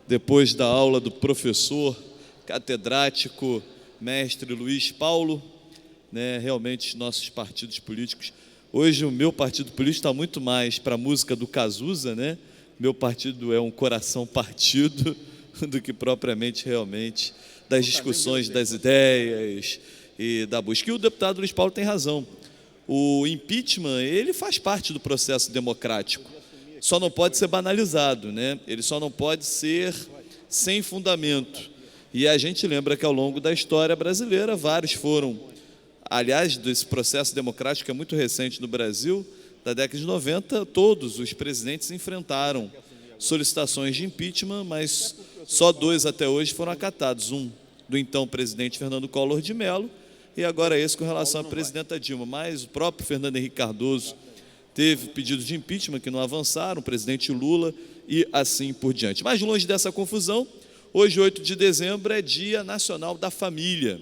depois da aula do professor, catedrático, mestre Luiz Paulo, né, realmente nossos partidos políticos. Hoje o meu partido político está muito mais para a música do Cazuza, né? Meu partido é um coração partido do que propriamente realmente das discussões, das ideias e da busca. E o deputado Luiz Paulo tem razão. O impeachment, ele faz parte do processo democrático. Só não pode ser banalizado, né? Ele só não pode ser sem fundamento. E a gente lembra que ao longo da história brasileira, vários foram, aliás, desse processo democrático que é muito recente no Brasil, da década de 90, todos os presidentes enfrentaram solicitações de impeachment, mas só 2 até hoje foram acatados. Um do então presidente Fernando Collor de Mello e agora esse com relação à presidenta Dilma. Mas o próprio Fernando Henrique Cardoso teve pedidos de impeachment que não avançaram, o presidente Lula e assim por diante. Mas longe dessa confusão, hoje, 8 de dezembro, é Dia Nacional da Família,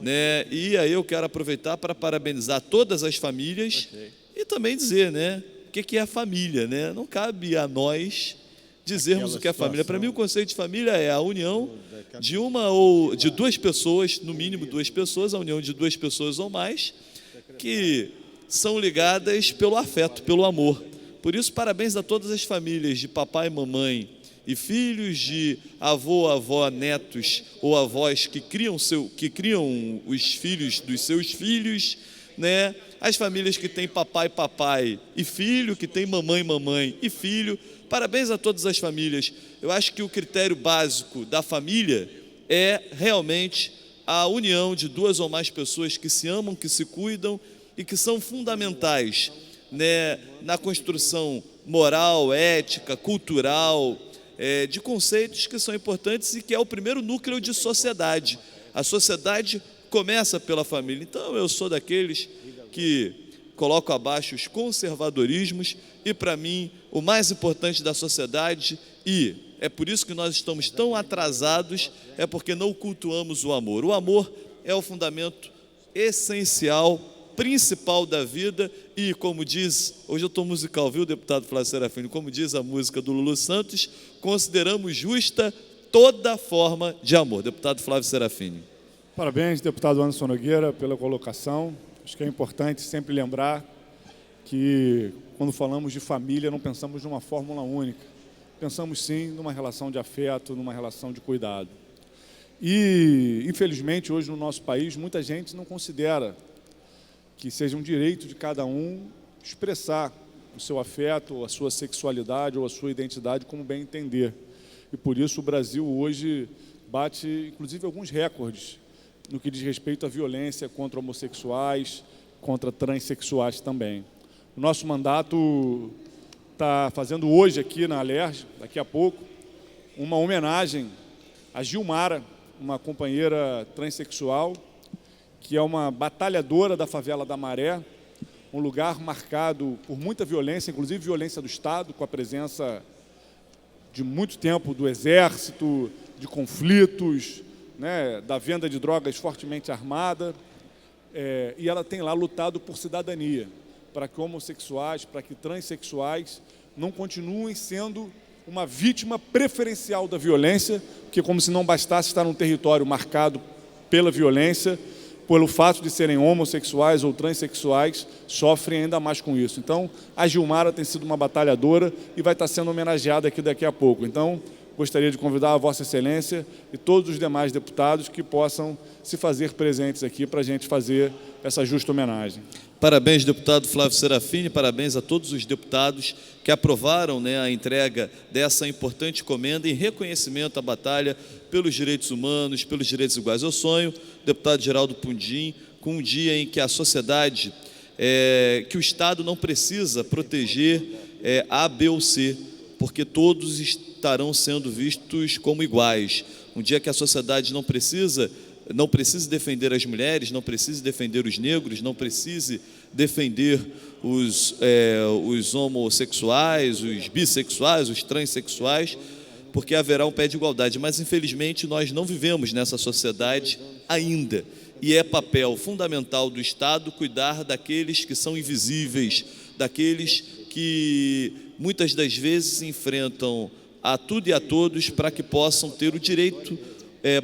né? E aí eu quero aproveitar para parabenizar todas as famílias e também dizer, né, o que é a família, né? Não cabe a nós dizermos o que é família. Para mim, o conceito de família é a união de uma ou de 2 pessoas, no mínimo 2 pessoas, a união de 2 pessoas ou mais, que são ligadas pelo afeto, pelo amor. Por isso, parabéns a todas as famílias de papai e mamãe, e filhos de avô, avó, netos ou avós que criam os filhos dos seus filhos, né? As famílias que têm papai e filho, que têm mamãe e filho. Parabéns a todas as famílias. Eu acho que o critério básico da família é realmente a união de 2 ou mais pessoas que se amam, que se cuidam e que são fundamentais, né, na construção moral, ética, cultural, de conceitos que são importantes e que é o primeiro núcleo de sociedade. A sociedade começa pela família. Então, eu sou daqueles que coloco abaixo os conservadorismos e, para mim, o mais importante da sociedade, e é por isso que nós estamos tão atrasados, é porque não cultuamos o amor. O amor é o fundamento essencial, principal da vida e, como diz, hoje eu estou musical, viu, deputado Flávio Serafini? Como diz a música do Lulu Santos, consideramos justa toda forma de amor. Deputado Flávio Serafini. Parabéns, deputado Anderson Nogueira, pela colocação. Acho que é importante sempre lembrar que, quando falamos de família, não pensamos numa fórmula única. Pensamos, sim, numa relação de afeto, numa relação de cuidado. E, infelizmente, hoje no nosso país, muita gente não considera que seja um direito de cada um expressar o seu afeto, ou a sua sexualidade, ou a sua identidade como bem entender. E, por isso, o Brasil hoje bate, inclusive, alguns recordes no que diz respeito à violência contra homossexuais, contra transexuais também. O nosso mandato está fazendo hoje aqui na Alerj, daqui a pouco, uma homenagem a Gilmara, uma companheira transexual, que é uma batalhadora da favela da Maré, um lugar marcado por muita violência, inclusive violência do Estado, com a presença de muito tempo do Exército, de conflitos, né, da venda de drogas fortemente armada, e ela tem lá lutado por cidadania, para que homossexuais, para que transexuais não continuem sendo uma vítima preferencial da violência, que como se não bastasse estar num território marcado pela violência, pelo fato de serem homossexuais ou transexuais, sofrem ainda mais com isso. Então, a Gilmara tem sido uma batalhadora e vai estar sendo homenageada aqui daqui a pouco. Então, gostaria de convidar a Vossa Excelência e todos os demais deputados que possam se fazer presentes aqui para a gente fazer essa justa homenagem. Parabéns, deputado Flávio Serafini, parabéns a todos os deputados que aprovaram, né, a entrega dessa importante comenda em reconhecimento à batalha pelos direitos humanos, pelos direitos iguais. Eu sonho, deputado Geraldo Pundim, com um dia em que a sociedade, que o Estado não precisa proteger A, B ou C, porque todos estarão sendo vistos como iguais. Um dia que a sociedade não precise defender as mulheres, não precise defender os negros, não precise defender os homossexuais, os bissexuais, os transexuais, porque haverá um pé de igualdade. Mas, infelizmente, nós não vivemos nessa sociedade ainda. E é papel fundamental do Estado cuidar daqueles que são invisíveis, daqueles que muitas das vezes enfrentam a tudo e a todos para que possam ter o direito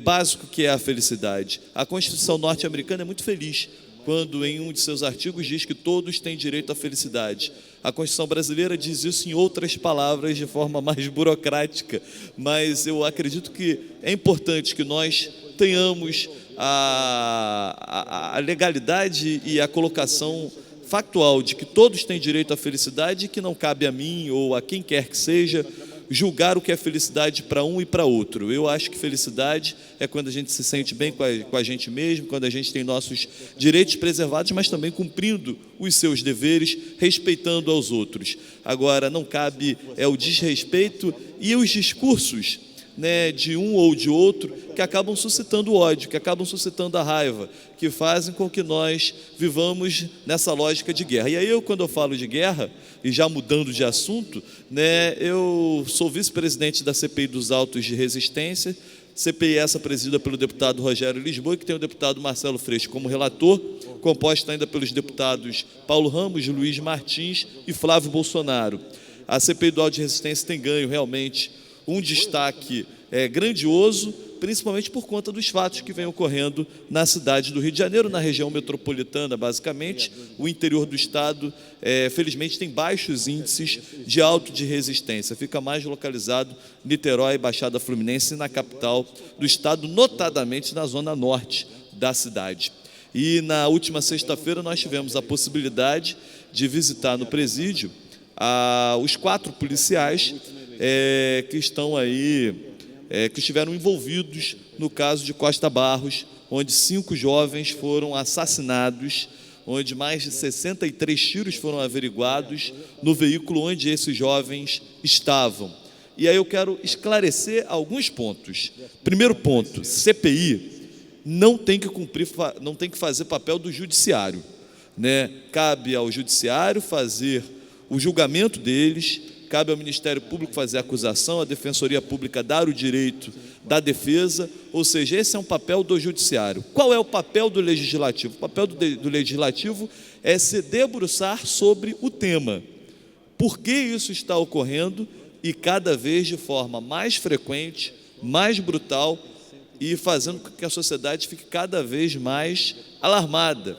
básico que é a felicidade. A Constituição norte-americana é muito feliz quando em um de seus artigos diz que todos têm direito à felicidade. A Constituição brasileira diz isso em outras palavras de forma mais burocrática, mas eu acredito que é importante que nós tenhamos a legalidade e a colocação factual de que todos têm direito à felicidade e que não cabe a mim ou a quem quer que seja julgar o que é felicidade para um e para outro. Eu acho que felicidade é quando a gente se sente bem com a gente mesmo, quando a gente tem nossos direitos preservados, mas também cumprindo os seus deveres, respeitando aos outros. Agora, não cabe o desrespeito e os discursos, né, de um ou de outro, que acabam suscitando o ódio, que acabam suscitando a raiva, que fazem com que nós vivamos nessa lógica de guerra. E aí, quando eu falo de guerra, e já mudando de assunto, né, eu sou vice-presidente da CPI dos Autos de Resistência, CPI essa presidida pelo deputado Rogério Lisboa, que tem o deputado Marcelo Freixo como relator, composta ainda pelos deputados Paulo Ramos, Luiz Martins e Flávio Bolsonaro. A CPI do Auto de Resistência tem ganho realmente um destaque grandioso, principalmente por conta dos fatos que vêm ocorrendo na cidade do Rio de Janeiro, na região metropolitana, basicamente. O interior do estado, felizmente, tem baixos índices de auto de resistência. Fica mais localizado Niterói, Baixada Fluminense e na capital do estado, notadamente na zona norte da cidade. E na última sexta-feira nós tivemos a possibilidade de visitar no presídio os 4 policiais que estão aí, que estiveram envolvidos no caso de Costa Barros, onde 5 jovens foram assassinados, onde mais de 63 tiros foram averiguados no veículo onde esses jovens estavam. E aí eu quero esclarecer alguns pontos. Primeiro ponto: CPI não tem que fazer papel do judiciário, né? Cabe ao judiciário fazer o julgamento deles, cabe ao Ministério Público fazer a acusação, à Defensoria Pública dar o direito da defesa, ou seja, esse é um papel do judiciário. Qual é o papel do legislativo? O papel do legislativo é se debruçar sobre o tema. Por que isso está ocorrendo e cada vez de forma mais frequente, mais brutal e fazendo com que a sociedade fique cada vez mais alarmada.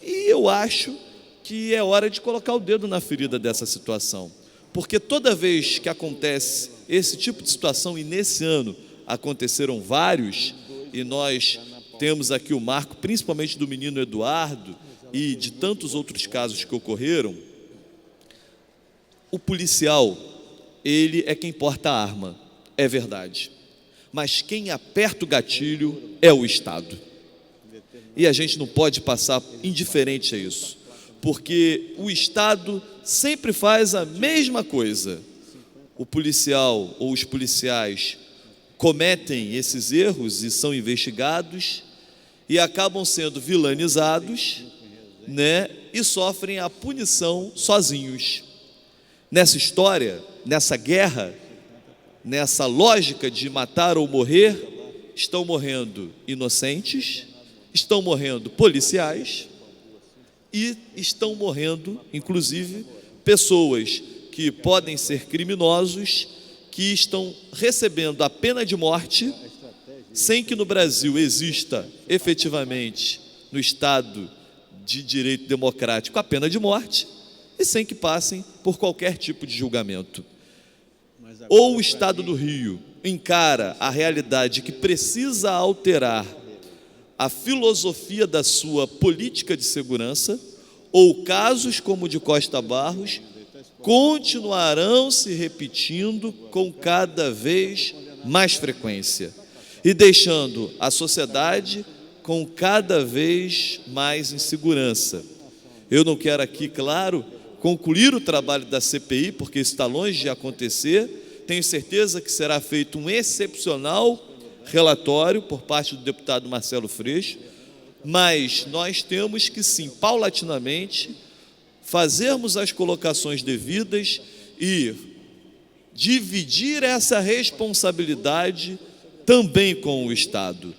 E eu acho que é hora de colocar o dedo na ferida dessa situação. Porque toda vez que acontece esse tipo de situação, e nesse ano aconteceram vários, e nós temos aqui o marco principalmente do menino Eduardo e de tantos outros casos que ocorreram, o policial, ele é quem porta a arma, é verdade. Mas quem aperta o gatilho é o Estado. E a gente não pode passar indiferente a isso, porque o Estado sempre faz a mesma coisa. O policial ou os policiais cometem esses erros e são investigados e acabam sendo vilanizados, né, e sofrem a punição sozinhos. Nessa história, nessa guerra, nessa lógica de matar ou morrer, estão morrendo inocentes, estão morrendo policiais e estão morrendo, inclusive, pessoas que podem ser criminosos, que estão recebendo a pena de morte, sem que no Brasil exista efetivamente, no Estado de direito democrático, a pena de morte, e sem que passem por qualquer tipo de julgamento. Ou o Estado do Rio encara a realidade que precisa alterar a filosofia da sua política de segurança, ou casos como o de Costa Barros continuarão se repetindo com cada vez mais frequência e deixando a sociedade com cada vez mais insegurança. Eu não quero aqui, claro, concluir o trabalho da CPI, porque isso está longe de acontecer. Tenho certeza que será feito um excepcional relatório por parte do deputado Marcelo Freixo, mas nós temos que, sim, paulatinamente, fazermos as colocações devidas e dividir essa responsabilidade também com o Estado.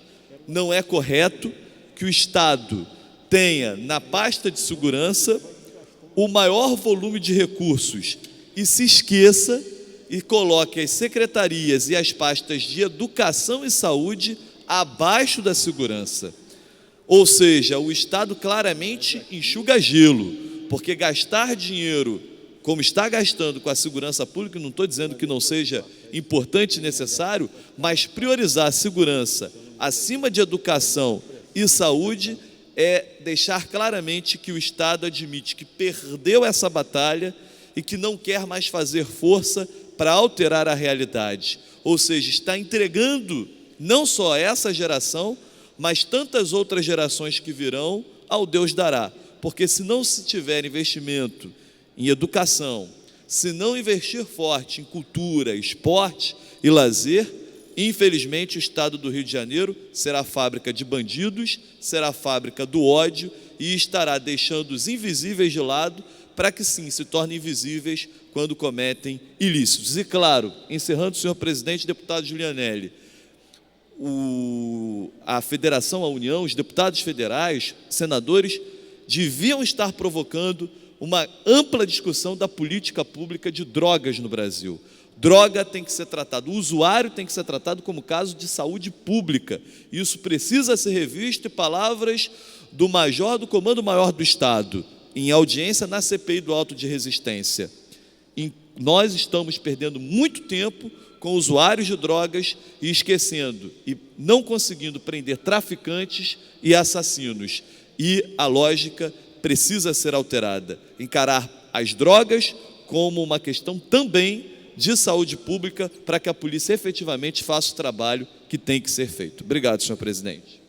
Não é correto que o Estado tenha na pasta de segurança o maior volume de recursos e se esqueça e coloque as secretarias e as pastas de educação e saúde abaixo da segurança. Ou seja, o Estado claramente enxuga gelo, porque gastar dinheiro como está gastando com a segurança pública, não estou dizendo que não seja importante e necessário, mas priorizar a segurança acima de educação e saúde é deixar claramente que o Estado admite que perdeu essa batalha e que não quer mais fazer força para alterar a realidade. Ou seja, está entregando não só essa geração, mas tantas outras gerações que virão ao Deus dará. Porque se não se tiver investimento em educação, se não investir forte em cultura, esporte e lazer, infelizmente o Estado do Rio de Janeiro será fábrica de bandidos, será fábrica do ódio e estará deixando os invisíveis de lado para que sim se tornem invisíveis quando cometem ilícitos. E claro, encerrando, senhor presidente, deputado Giulianelli, a federação, a União, os deputados federais, senadores, deviam estar provocando uma ampla discussão da política pública de drogas no Brasil. Droga tem que ser tratado, o usuário tem que ser tratado como caso de saúde pública. Isso precisa ser revisto, e palavras do major do Comando Maior do Estado, em audiência na CPI do auto de resistência. Nós estamos perdendo muito tempo com usuários de drogas e esquecendo e não conseguindo prender traficantes e assassinos. E a lógica precisa ser alterada, encarar as drogas como uma questão também de saúde pública para que a polícia efetivamente faça o trabalho que tem que ser feito. Obrigado, senhor presidente.